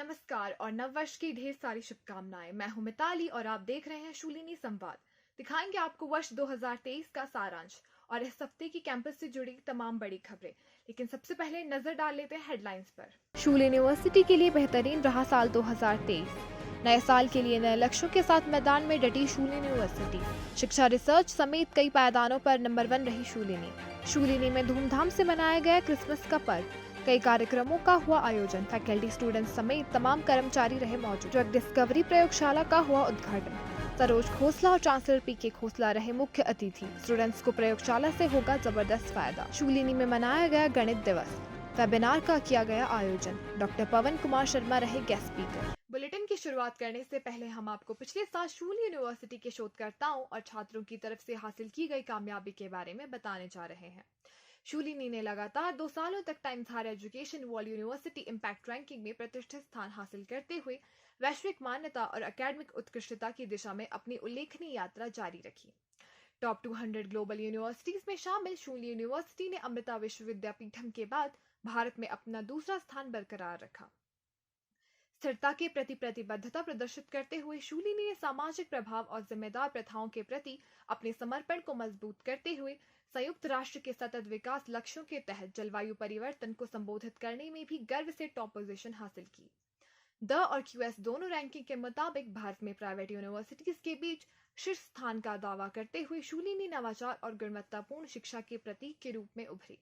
नमस्कार और नववर्ष की ढेर सारी शुभकामनाएं। मैं हूं मिताली और आप देख रहे हैं शूलिनी संवाद। दिखाएंगे आपको वर्ष 2023 का सारांश और इस हफ्ते की कैंपस से जुड़ी तमाम बड़ी खबरें। लेकिन सबसे पहले नजर डाल लेते हैं हेडलाइंस पर। शूल यूनिवर्सिटी के लिए बेहतरीन रहा साल 2023। नए साल के लिए नए लक्ष्यों के साथ मैदान में डटी शूल यूनिवर्सिटी। शिक्षा, रिसर्च समेत कई पायदानों पर नंबर 1 रही शूलिनी। शूलिनी में धूमधाम से मनाया गया क्रिसमस का पर्व। कई कार्यक्रमों का हुआ आयोजन। फैकल्टी, स्टूडेंट्स समेत तमाम कर्मचारी रहे मौजूद। ड्रग डिस्कवरी प्रयोगशाला का हुआ उद्घाटन। सरोज खोसला और चांसलर पीके खोसला रहे मुख्य अतिथि। स्टूडेंट्स को प्रयोगशाला से होगा जबरदस्त फायदा। शूलिनी में मनाया गया गणित दिवस। वेबिनार का किया गया आयोजन। डॉक्टर पवन कुमार शर्मा रहे गेस्ट स्पीकर। बुलेटिन की शुरुआत करने से पहले हम आपको पिछले साल शूल यूनिवर्सिटी के शोधकर्ताओं और छात्रों की तरफ से हासिल की गई कामयाबी के बारे में बताने जा रहे हैं। शूलिनी ने लगातार 2 सालों तक Times Higher Education World University Impact Ranking में प्रतिष्ठित स्थान हासिल करते हुए वैश्विक मान्यता और एकेडमिक उत्कृष्टता की दिशा में अपनी उल्लेखनीय यात्रा जारी रखी। टॉप 200 ग्लोबल यूनिवर्सिटीज में शामिल शूल यूनिवर्सिटी ने अमृता विश्व विद्यापीठम के बाद भारत में अपना दूसरा स्थान बरकरार रखा। स्थिरता के प्रति प्रतिबद्धता प्रदर्शित करते हुए शूलिनी ने सामाजिक प्रभाव और जिम्मेदार प्रथाओं के प्रति अपने समर्पण को मजबूत करते हुए संयुक्त राष्ट्र के सतत विकास लक्ष्यों के तहत जलवायु परिवर्तन को संबोधित करने में भी गर्व से टॉप पोजीशन हासिल की। द और क्यूएस दोनों रैंकिंग के मुताबिक भारत में प्राइवेट यूनिवर्सिटीज के बीच शीर्ष स्थान का दावा करते हुए शूलिनी नवाचार और गुणवत्तापूर्ण शिक्षा के प्रतीक के रूप में उभरी।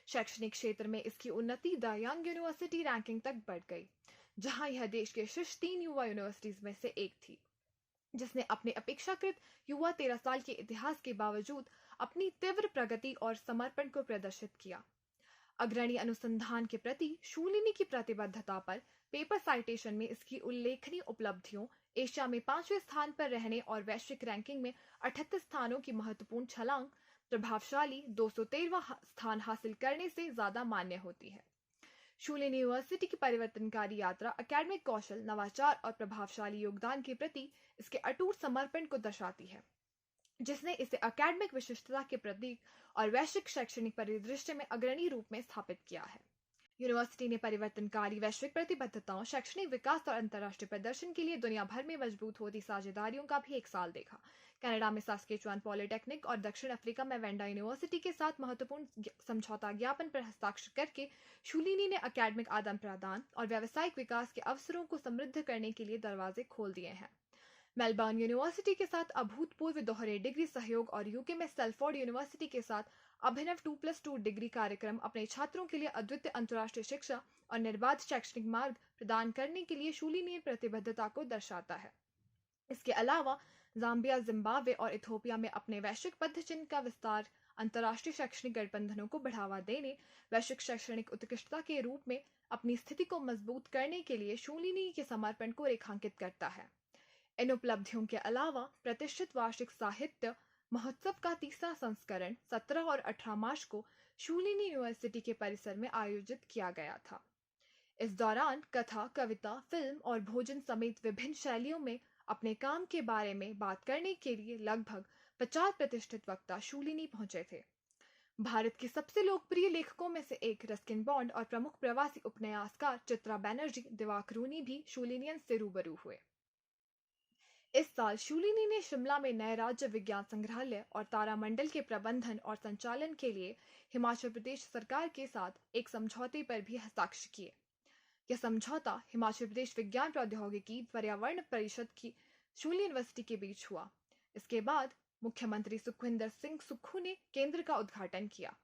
शैक्षणिक क्षेत्र में इसकी उन्नति द यंग यूनिवर्सिटी रैंकिंग तक बढ़ गई, जहां यह देश के शीर्ष 3 युवा यूनिवर्सिटीज में से एक थी, जिसने अपने अपेक्षाकृत युवा 13 साल के इतिहास के बावजूद अपनी तीव्र प्रगति और समर्पण को प्रदर्शित किया। अग्रणी अनुसंधान के प्रति शूलिनी की प्रतिबद्धता पर पेपर साइटेशन में इसकी उल्लेखनीय उपलब्धियों, एशिया में 5वें स्थान पर रहने और वैश्विक रैंकिंग में 38 स्थानों की महत्वपूर्ण छलांग प्रभावशाली 213वां स्थान हासिल करने से ज्यादा मान्य होती है। शूलिनी यूनिवर्सिटी की परिवर्तनकारी यात्रा एकेडमिक कौशल, नवाचार और प्रभावशाली योगदान के प्रति इसके अटूट समर्पण को दर्शाती है, जिसने इसे एकेडमिक विशिष्टता के प्रतीक और वैश्विक शैक्षणिक परिदृश्य में अग्रणी रूप में स्थापित किया है। यूनिवर्सिटी ने परिवर्तनकारी वैश्विक प्रतिबद्धताओं, शैक्षणिक विकास और अंतर्राष्ट्रीय प्रदर्शन के लिए दुनिया भर में मजबूत होती साझेदारियों का भी एक साल देखा। कनाडा में सास्केचुआन पॉलिटेक्निक और दक्षिण अफ्रीका में वेंडा यूनिवर्सिटी के साथ महत्वपूर्ण समझौता ज्ञापन पर हस्ताक्षर करके शूलिनी ने एकेडमिक आदान प्रदान और व्यावसायिक विकास के अवसरों को समृद्ध करने के लिए दरवाजे खोल दिए हैं। मेलबर्न यूनिवर्सिटी के साथ अभूतपूर्व दोहरे डिग्री सहयोग और यूके में स्टैलफोर्ड यूनिवर्सिटी के साथ अभिनव 2+2 डिग्री कार्यक्रम अपने छात्रों के लिए अद्वितीय अंतर्राष्ट्रीय शिक्षा और निर्बाध शैक्षणिक मार्ग प्रदान करने के लिए शूलिनी प्रतिबद्धता को दर्शाता है। इसके अलावा जाम्बिया, जिम्बाब्वे और इथियोपिया में अपने वैश्विक पदचिह्न का विस्तार अंतर्राष्ट्रीय शैक्षणिक गठबंधनों को बढ़ावा देने, वैश्विक शैक्षणिक उत्कृष्टता के रूप में अपनी स्थिति को मजबूत करने के लिए शूलिनी के समर्पण को रेखांकित करता है। इन उपलब्धियों के अलावा प्रतिष्ठित वार्षिक साहित्य महोत्सव का तीसरा संस्करण 17 और 18 मार्च को शूलिनी यूनिवर्सिटी के परिसर में आयोजित किया गया था। इस दौरान कथा, कविता, फिल्म और भोजन समेत विभिन्न शैलियों में अपने काम के बारे में बात करने के लिए लगभग 50 प्रतिष्ठित वक्ता शूलिनी पहुंचे थे। भारत के सबसे लोकप्रिय लेखकों में से एक रस्किन बॉन्ड और प्रमुख प्रवासी उपन्यासकार चित्रा बनर्जी दिवाकरूनी भी शूलिनियन से रूबरू हुए। इस साल शूलिनी ने शिमला में नए राज्य विज्ञान संग्रहालय और तारामंडल के प्रबंधन और संचालन के लिए हिमाचल प्रदेश सरकार के साथ एक समझौते पर भी हस्ताक्षर किए। यह समझौता हिमाचल प्रदेश विज्ञान प्रौद्योगिकी पर्यावरण परिषद की शूल यूनिवर्सिटी के बीच हुआ। इसके बाद मुख्यमंत्री सुखविंदर सिंह सुक्खू ने केंद्र का उद्घाटन किया।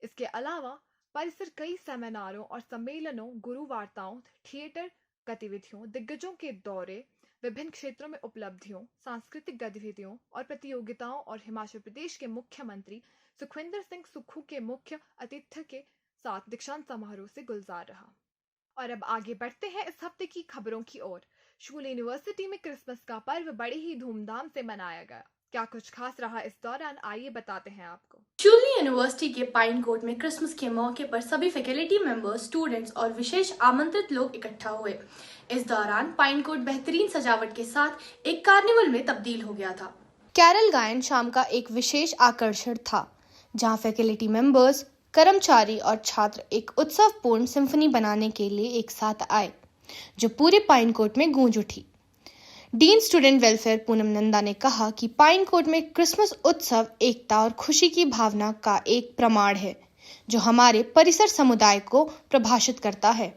इसके अलावा परिसर कई सेमिनारों और सम्मेलनों, गुरु वार्ताओं, थिएटर गतिविधियों, दिग्गजों के दौरे, विभिन्न क्षेत्रों में उपलब्धियों, सांस्कृतिक गतिविधियों और प्रतियोगिताओं और हिमाचल प्रदेश के मुख्यमंत्री सुखविंदर सिंह सुक्खू के मुख्य आतिथ्य के साथ दीक्षांत समारोह से गुलजार रहा। और अब आगे बढ़ते हैं इस हफ्ते की खबरों की ओर। शूल यूनिवर्सिटी में क्रिसमस का पर्व बड़े ही धूमधाम से मनाया गया। क्या कुछ खास रहा इस दौरान, आइए बताते हैं आपको। शूल यूनिवर्सिटी के पाइन कोर्ट में क्रिसमस के मौके पर सभी फैकल्टी मेंबर्स, स्टूडेंट्स और विशेष आमंत्रित लोग इकट्ठा हुए। इस दौरान पाइन कोर्ट बेहतरीन सजावट के साथ एक कार्निवल में तब्दील हो गया था। कैरल गायन शाम का एक विशेष आकर्षण था, जहां फैकल्टी मेंबर्स, कर्मचारी और छात्र एक उत्सवपूर्ण सिम्फनी बनाने के लिए एक साथ आए। जो पूरे पाइन कोर्ट में गूंज उठी। Dean student welfare Poonam Nanda ने कहा कि पाइन कोर्ट में क्रिसमस उत्सव एकता और खुशी की भावना का एक प्रमाण है, जो हमारे परिसर समुदाय को प्रभावित करता है।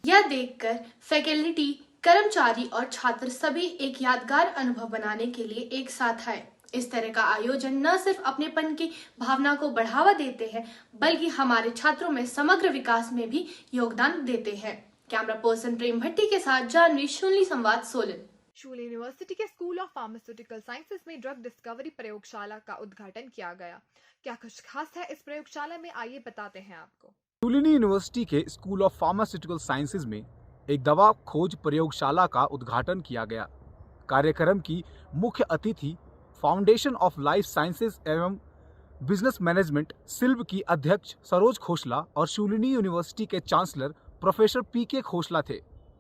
यह देखकर फैकल्टी, कर्मचारी और छात्र सभी एक यादगार अनुभव बनाने के लिए एक साथ आए। इस तरह का आयोजन न सिर्फ अपनेपन की भावना को बढ़ावा देते हैं, बल्कि हमारे छात्रों में समग्र विकास में भी योगदान देते हैं। कैमरा पर्सन प्रेम भट्टी के साथ जानवी, शूलिनी संवाद, सोलन। शूलिनी यूनिवर्सिटी के स्कूल ऑफ फार्मास्यूटिकल साइंसेज में ड्रग डिस्कवरी प्रयोगशाला का उद्घाटन किया गया। क्या कुछ खास है इस प्रयोगशाला में, आइए बताते हैं आपको। शूलिनी यूनिवर्सिटी के स्कूल ऑफ फार्मास्यूटिकल साइंसेज में एक दवा खोज प्रयोगशाला का उद्घाटन किया गया। कार्यक्रम की मुख्य अतिथि फाउंडेशन ऑफ लाइफ साइंसेज एवं बिजनेस मैनेजमेंट सिल्व की अध्यक्ष सरोज खोसला और शूलिनी यूनिवर्सिटी के चांसलर प्रोफेसर पीके खोसला थे।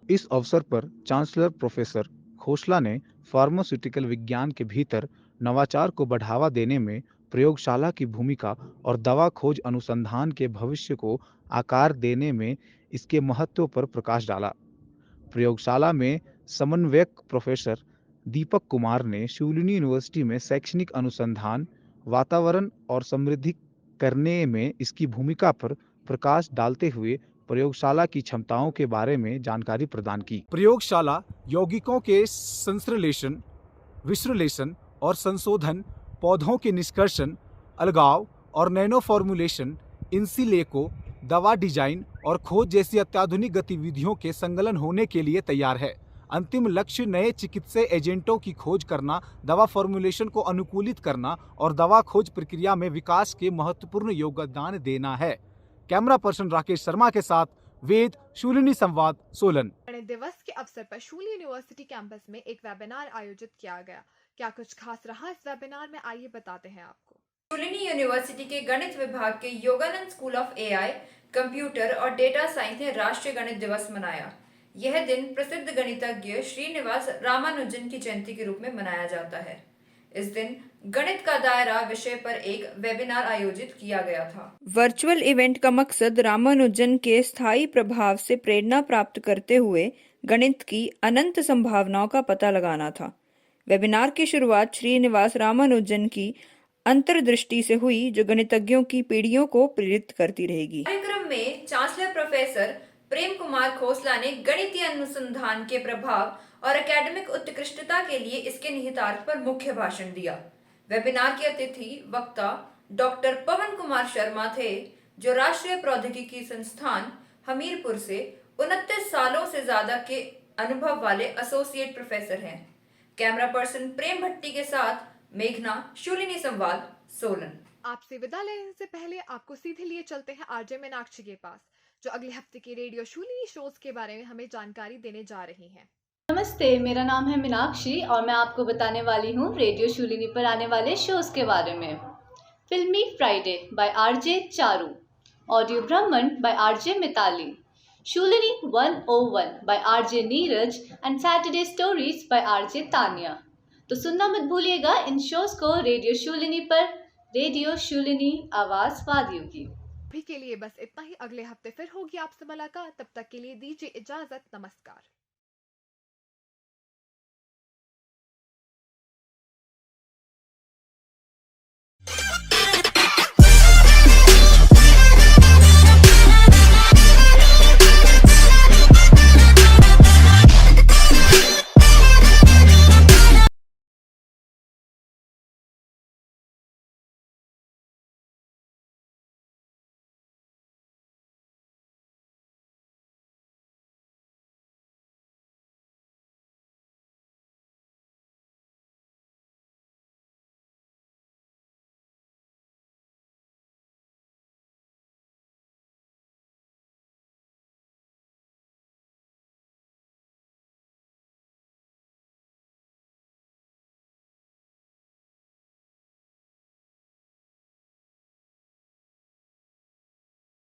इस अवसर पर चांसलर प्रोफेसर खोसला ने फार्मास्यूटिकल विज्ञान के भीतर नवाचार को बढ़ावा देने में प्रयोगशाला की भूमिका और दवा खोज अनुसंधान के भविष्य को आकार देने में इसके महत्व पर प्रकाश डाला। प्रयोगशाला में समन्वयक प्रोफेसर दीपक कुमार ने शूलिनी यूनिवर्सिटी में शैक्षणिक अनुसंधान, वातावरण और समृद्धि करने में इसकी भूमिका पर प्रकाश डालते हुए प्रयोगशाला की क्षमताओं के बारे में जानकारी प्रदान की। प्रयोगशाला यौगिकों के संश्लेषण, विश्लेषण और संशोधन, पौधों के निष्कर्षण, अलगाव और नैनो फॉर्मुलेशन, इनसिलेको, दवा डिजाइन और खोज जैसी अत्याधुनिक गतिविधियों के संकलन होने के लिए तैयार है। अंतिम लक्ष्य नए चिकित्सीय एजेंटों की खोज करना, दवा फॉर्मुलेशन को अनुकूलित करना और दवा खोज प्रक्रिया में विकास के महत्वपूर्ण योगदान देना है। कैमरा पर्सन राकेश शर्मा के साथ वेद, शूलिनी संवाद, सोलन। गणित दिवस के अवसर पर शूलिनी यूनिवर्सिटी कैंपस में एक वेबिनार आयोजित किया गया। क्या कुछ खास रहा इस वेबिनार में, आइए बताते हैं आपको। शूलिनी यूनिवर्सिटी के गणित विभाग के Yogananda school of AI, computer और डेटा साइंस ने राष्ट्रीय गणित दिवस मनाया। यह दिन प्रसिद्ध गणितज्ञ श्रीनिवास रामानुजन की जयंती के रूप में मनाया जाता है। इस दिन गणित का दायरा विषय पर एक वेबिनार आयोजित किया गया था। वर्चुअल इवेंट का मकसद रामानुजन के स्थायी प्रभाव से प्रेरणा प्राप्त करते हुए गणित की अनंत संभावनाओं का पता लगाना था। वेबिनार की शुरुआत श्रीनिवास रामानुजन की अंतर्दृष्टि से हुई, जो गणितज्ञों की पीढ़ियों को प्रेरित करती रहेगी। कार्यक्रम में चांसलर प्रोफेसर प्रेम कुमार खोसला ने गणितीय अनुसंधान के प्रभाव और एकेडमिक उत्कृष्टता के लिए इसके निहितार्थ पर मुख्य भाषण दिया। वेबिनार के अतिथि वक्ता डॉक्टर पवन कुमार शर्मा थे, जो राष्ट्रीय प्रौद्योगिकी संस्थान हमीरपुर से 29 सालों से ज्यादा के अनुभव वाले एसोसिएट प्रोफेसर हैं। कैमरा पर्सन प्रेम भट्टी के साथ मेघना, शूलिनी संवाद, सोलन। आपसे विदा लेने से पहले आपको सीधे लिए चलते हैं आरजे मीनाक्षी के पास, जो अगले हफ्ते के रेडियो शूलिनी शोज के बारे में हमें जानकारी देने जा रही हैं। नमस्ते, मेरा नाम है मीनाक्षी और मैं आपको बताने वाली हूँ रेडियो शूलिनी पर आने वाले शोज के बारे में। फिल्मी Friday by RJ Charu, audio Brahman by RJ Mitali, Shoolini 101 by RJ Neeraj and Saturday stories by RJ Tania. तो सुनना मत भूलिएगा इन शोज को रेडियो शूलिनी पर, रेडियो शूलिनी, आवाज वादियों की। अभी के लिए बस इतना ही। अगले हफ्ते फिर होगी आपसे मुलाकात। तब तक के लिए दीजिए इजाजत। नमस्कार।